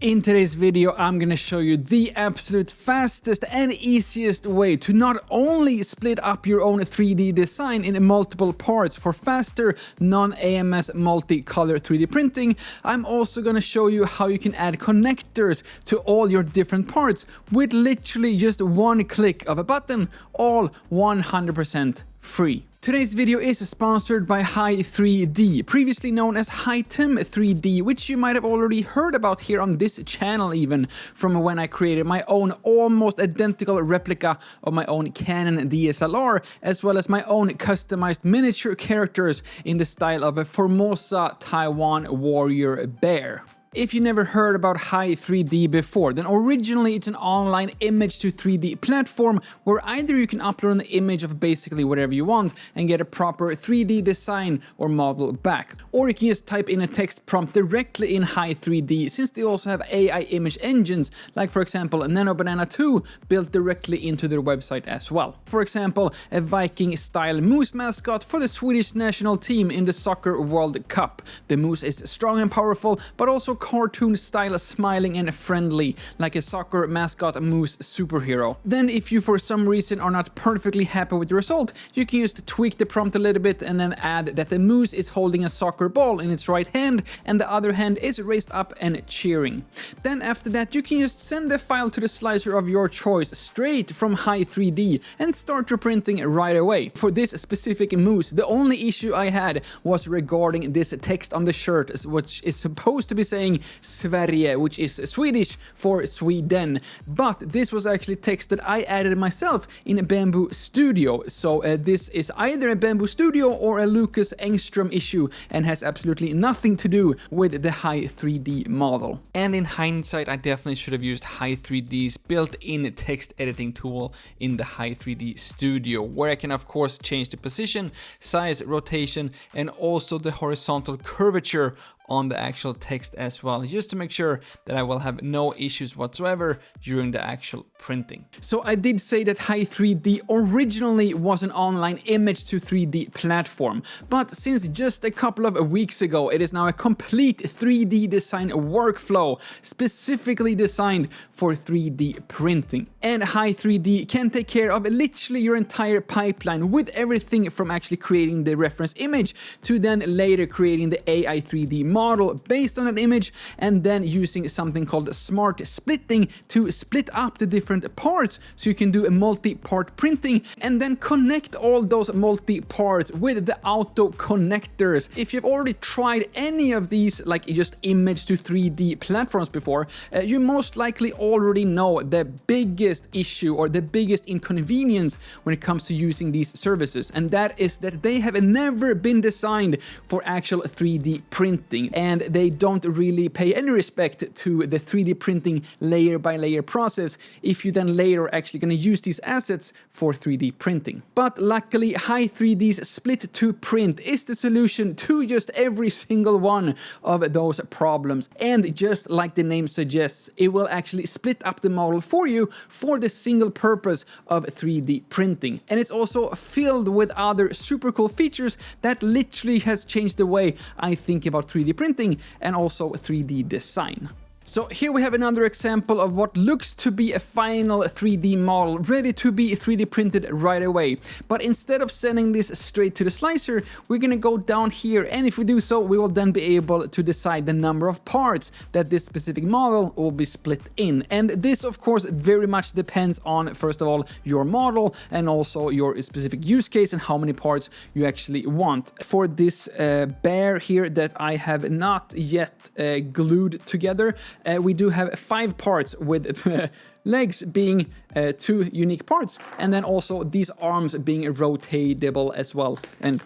In today's video, I'm gonna show you the absolute fastest and easiest way to not only split up your own 3D design in multiple parts for faster, non-AMS multicolor 3D printing. I'm also gonna show you how you can add connectors to all your different parts with literally just one click of a button, all 100% free. Today's video is sponsored by Hi3D, previously known as Hitem 3D, which you might have already heard about here on this channel even from when I created my own almost identical replica of my own Canon DSLR, as well as my own customized miniature characters in the style of a Formosa Taiwan warrior bear. If you never heard about Hi3D before, then originally it's an online image to 3D platform where either you can upload an image of basically whatever you want and get a proper 3D design or model back, or you can just type in a text prompt directly in Hi3D, since they also have AI image engines, like for example NanoBanana 2 built directly into their website as well. For example, a Viking-style moose mascot for the Swedish national team in the Soccer World Cup. The moose is strong and powerful, but also cartoon style, smiling and friendly, like a soccer mascot moose superhero. Then if you for some reason are not perfectly happy with the result, you can just tweak the prompt a little bit and then add that the moose is holding a soccer ball in its right hand and the other hand is raised up and cheering. Then after that you can just send the file to the slicer of your choice straight from Hi3D and start your printing right away. For this specific moose, the only issue I had was regarding this text on the shirt, which is supposed to be saying Sverige, which is Swedish for Sweden, but this was actually text that I added myself in a Bamboo Studio. So this is either a Bamboo Studio or a Lukas issue and has absolutely nothing to do with the Hi3D model. And in hindsight, I definitely should have used Hi3D's built-in text editing tool in the Hi3D Studio, where I can of course change the position, size, rotation, and also the horizontal curvature on the actual text as well, just to make sure that I will have no issues whatsoever during the actual printing. So I did say that Hi3D originally was an online image to 3D platform, but since just a couple of weeks ago, it is now a complete 3D design workflow specifically designed for 3D printing. And Hi3D can take care of literally your entire pipeline, with everything from actually creating the reference image to then later creating the AI 3D model based on an image, and then using something called smart splitting to split up the different parts so you can do a multi-part printing and then connect all those multi-parts with the auto connectors. If you've already tried any of these like just image to 3D platforms before, you most likely already know the biggest issue or the biggest inconvenience when it comes to using these services, and that is that they have never been designed for actual 3D printing, and they don't really pay any respect to the 3D printing layer by layer process if you then later actually going to use these assets for 3D printing. But luckily Hi3D's split to print is the solution to just every single one of those problems, and just like the name suggests, it will actually split up the model for you for the single purpose of 3D printing. And it's also filled with other super cool features that literally has changed the way I think about 3D printing and also 3D design. So here we have another example of what looks to be a final 3D model ready to be 3D printed right away. But instead of sending this straight to the slicer, we're gonna go down here, and if we do so, we will then be able to decide the number of parts that this specific model will be split in. And this of course very much depends on, first of all, your model and also your specific use case and how many parts you actually want. For this bear here that I have not yet glued together, we do have 5 parts, with the legs being 2 unique parts, and then also these arms being rotatable as well. And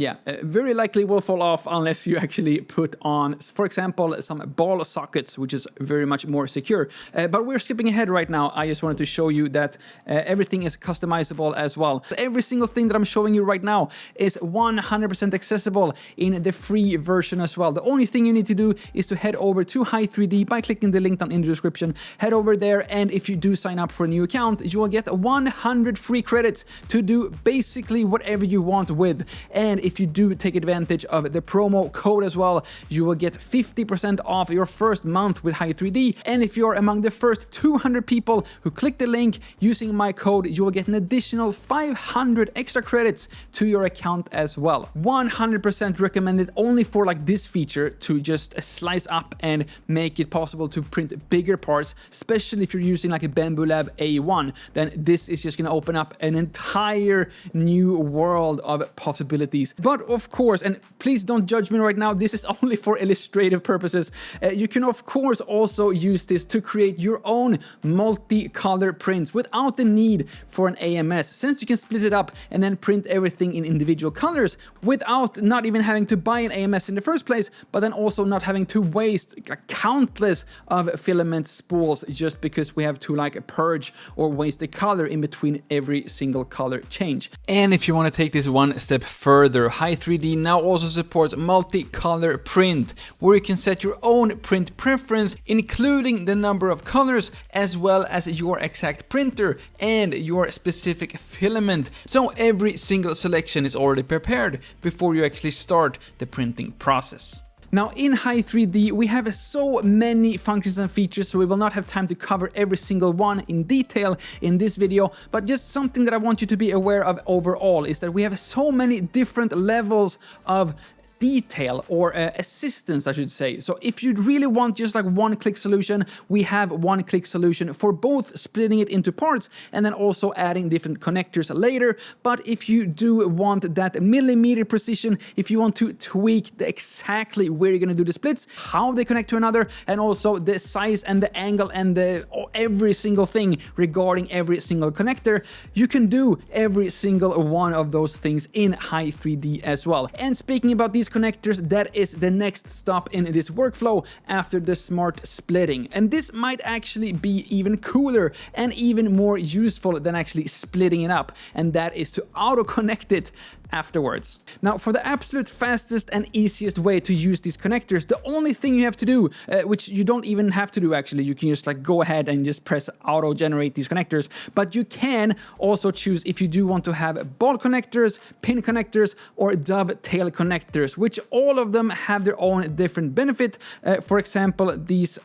yeah, very likely will fall off unless you actually put on, for example, some ball sockets, which is very much more secure. But we're skipping ahead right now. I just wanted to show you that everything is customizable as well. Every single thing that I'm showing you right now is 100% accessible in the free version as well. The only thing you need to do is to head over to Hi3D by clicking the link down in the description. Head over there, and if you do sign up for a new account, you will get 100 free credits to do basically whatever you want with. And if you do take advantage of the promo code as well, you will get 50% off your first month with Hi3D. And if you're among the first 200 people who click the link using my code, you will get an additional 500 extra credits to your account as well. 100% recommended only for like this feature to just slice up and make it possible to print bigger parts, especially if you're using like a Bambu Lab A1, then this is just going to open up an entire new world of possibilities. But of course, and please don't judge me right now, this is only for illustrative purposes. You can of course also use this to create your own multi-color prints without the need for an AMS, since you can split it up and then print everything in individual colors without not even having to buy an AMS in the first place, but then also not having to waste countless of filament spools just because we have to like purge or waste the color in between every single color change. And if you want to take this one step further, Hi3D now also supports multi-color print, where you can set your own print preference, including the number of colors as well as your exact printer and your specific filament. So every single selection is already prepared before you actually start the printing process. Now in Hi3D we have so many functions and features, so we will not have time to cover every single one in detail in this video, but just something that I want you to be aware of overall is that we have so many different levels of detail or assistance, I should say. So if you really want just like one-click solution, we have one-click solution for both splitting it into parts and then also adding different connectors later. But if you do want that millimeter precision, if you want to tweak exactly where you're going to do the splits, how they connect to another, and also the size and the angle and the every single thing regarding every single connector, you can do every single one of those things in Hi3D as well. And speaking about these connectors, that is the next stop in this workflow after the smart splitting. And this might actually be even cooler and even more useful than actually splitting it up, and that is to auto connect it afterwards. Now for the absolute fastest and easiest way to use these connectors, the only thing you have to do, which you don't even have to do actually, you can just like go ahead and just press auto generate these connectors, but you can also choose if you do want to have ball connectors, pin connectors, or dovetail connectors, which all of them have their own different benefit. For example, these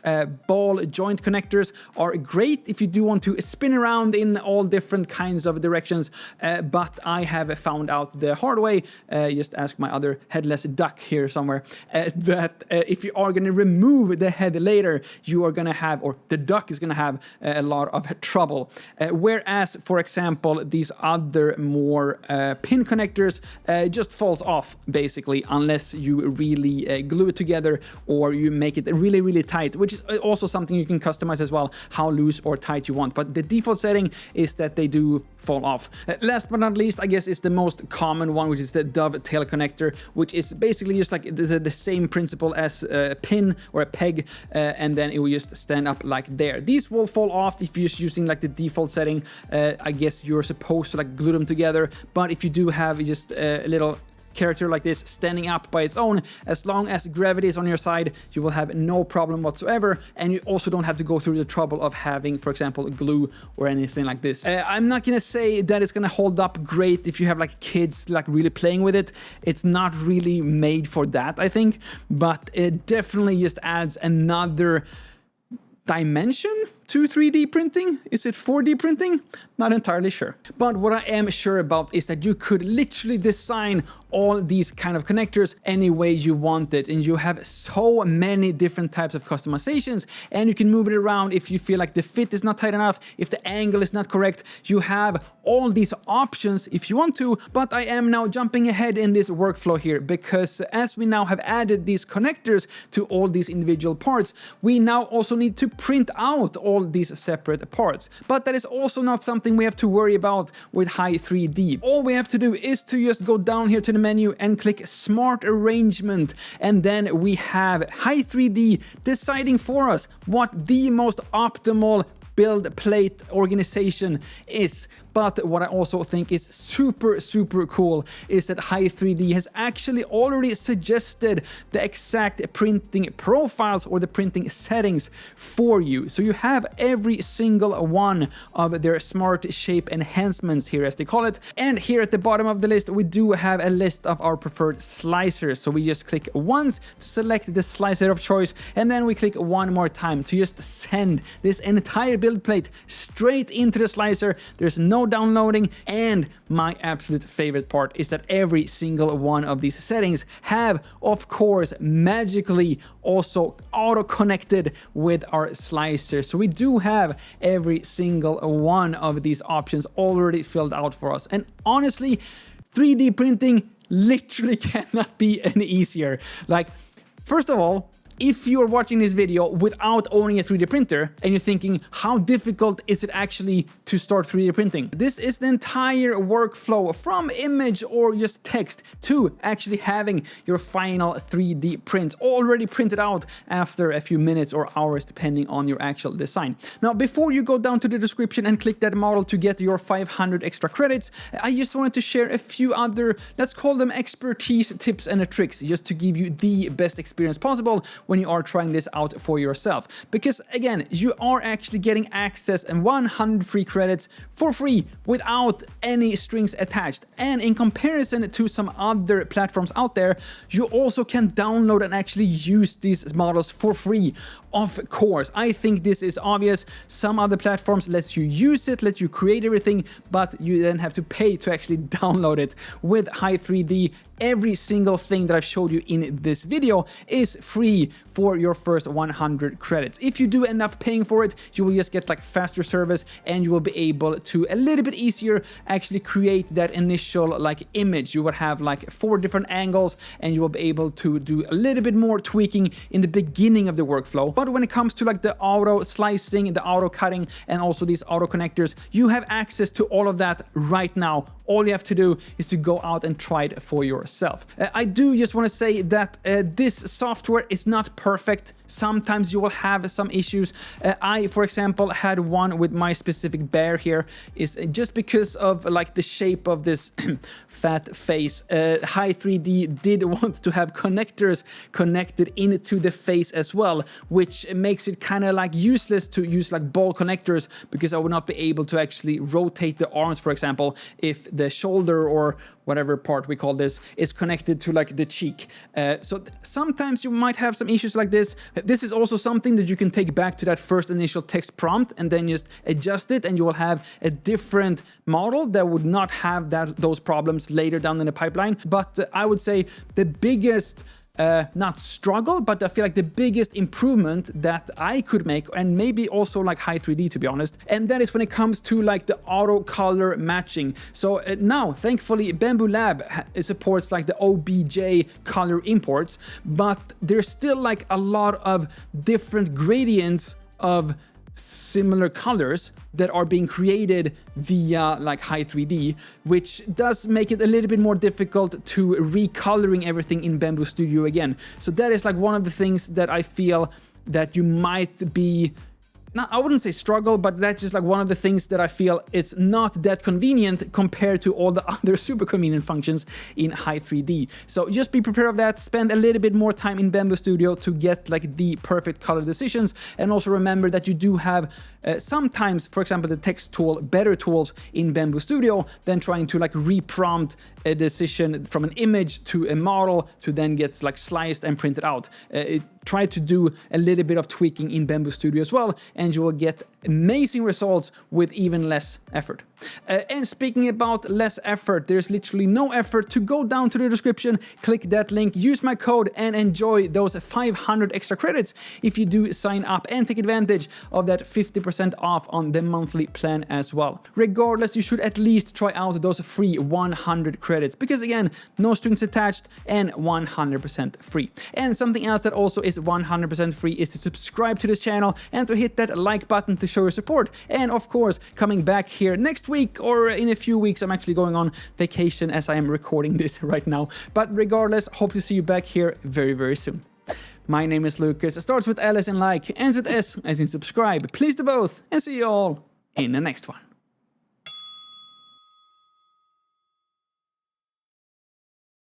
ball joint connectors are great if you do want to spin around in all different kinds of directions, but I have found out the hard way, just ask my other headless duck here somewhere, that if you are going to remove the head later, you are going to have, or the duck is going to have a lot of trouble. Whereas, for example, these other more pin connectors just falls off basically, unless you really glue it together or you make it really, really tight, which is also something you can customize as well, how loose or tight you want. But the default setting is that they do fall off. Last but not least, I guess is the most common one, which is the dovetail connector, which is basically just like the same principle as a pin or a peg, and then it will just stand up like there. These will fall off if you're just using like the default setting. I guess you're supposed to like glue them together, but if you do have just a little character like this standing up by its own, as long as gravity is on your side, you will have no problem whatsoever, and you also don't have to go through the trouble of having, for example, glue or anything like this. I'm not gonna say that it's gonna hold up great if you have like kids like really playing with it. It's not really made for that, I think, but it definitely just adds another dimension to 3D printing. Is it 4D printing? Not entirely sure. But what I am sure about is that you could literally design all these kind of connectors any way you want it, and you have so many different types of customizations, and you can move it around if you feel like the fit is not tight enough, if the angle is not correct. You have all these options if you want to, but I am now jumping ahead in this workflow here, because as we now have added these connectors to all these individual parts, we now also need to print out all these separate parts. But that is also not something we have to worry about with Hi3D. All we have to do is to just go down here to the menu and click Smart Arrangement, and then we have Hi3D deciding for us what the most optimal build plate organization is. But what I also think is super cool is that Hi3D has actually already suggested the exact printing profiles or the printing settings for you. So you have every single one of their smart shape enhancements here, as they call it. And here at the bottom of the list, we do have a list of our preferred slicers. So we just click once to select the slicer of choice, and then we click one more time to just send this entire build plate straight into the slicer. There's no downloading, and my absolute favorite part is that every single one of these settings have, of course, magically also auto-connected with our slicer. So we do have every single one of these options already filled out for us. And honestly, 3D printing literally cannot be any easier. Like, first of all, if you're watching this video without owning a 3D printer and you're thinking, how difficult is it actually to start 3D printing? This is the entire workflow from image or just text to actually having your final 3D print already printed out after a few minutes or hours, depending on your actual design. Now, before you go down to the description and click that model to get your 500 extra credits, I just wanted to share a few other, let's call them expertise tips and tricks, just to give you the best experience possible when you are trying this out for yourself. Because again, you are actually getting access and 100 free credits for free without any strings attached. And in comparison to some other platforms out there, you also can download and actually use these models for free. Of course, I think this is obvious. Some other platforms lets you use it, let you create everything, but you then have to pay to actually download it. With Hi3D, every single thing that I've showed you in this video is free for your first 100 credits. If you do end up paying for it, you will just get like faster service, and you will be able to a little bit easier actually create that initial like image. You will have like 4 different angles, and you will be able to do a little bit more tweaking in the beginning of the workflow. But when it comes to like the auto slicing, the auto cutting, and also these auto connectors, you have access to all of that right now. All you have to do is to go out and try it for yourself. I do just want to say that this software is not perfect. Sometimes you will have some issues. I, for example, had one with my specific bear here, is just because of like the shape of this fat face. Hi3D did want to have connectors connected into the face as well, which makes it kind of like useless to use like ball connectors, because I would not be able to actually rotate the arms, for example, if the shoulder or whatever part we call this is connected to like the cheek. So sometimes you might have some issues like this. This is also something that you can take back to that first initial text prompt and then just adjust it, and you will have a different model that would not have those problems later down in the pipeline. But I would say the biggest not struggle, but I feel like the biggest improvement that I could make, and maybe also like Hi3D, to be honest, and that is when it comes to like the auto color matching. So now, thankfully, Bambu Lab supports like the OBJ color imports, but there's still like a lot of different gradients of similar colors that are being created via like Hi3D, which does make it a little bit more difficult to recoloring everything in Bambu Studio again. So that is like one of the things that I feel that you might be, I wouldn't say struggle, but that's just like one of the things that I feel it's not that convenient compared to all the other super convenient functions in Hi3D. So just be prepared of that. Spend a little bit more time in Bambu Studio to get like the perfect color decisions. And also remember that you do have sometimes, for example, the text tool, better tools in Bambu Studio than trying to like reprompt a decision from an image to a model to then get like sliced and printed out. Try to do a little bit of tweaking in Bambu Studio as well, and you will get amazing results with even less effort. And speaking about less effort, there's literally no effort to go down to the description, click that link, use my code, and enjoy those 500 extra credits if you do sign up, and take advantage of that 50% off on the monthly plan as well. Regardless, you should at least try out those free 100 credits, because again, no strings attached and 100% free. And something else that also is 100% free is to subscribe to this channel and to hit that like button to show your support. And of course, coming back here next week or in a few weeks, I'm actually going on vacation as I am recording this right now. But regardless, hope to see you back here very, very soon. My name is Lukas. It starts with L as in like, ends with S as in subscribe. Please do both, and see you all in the next one.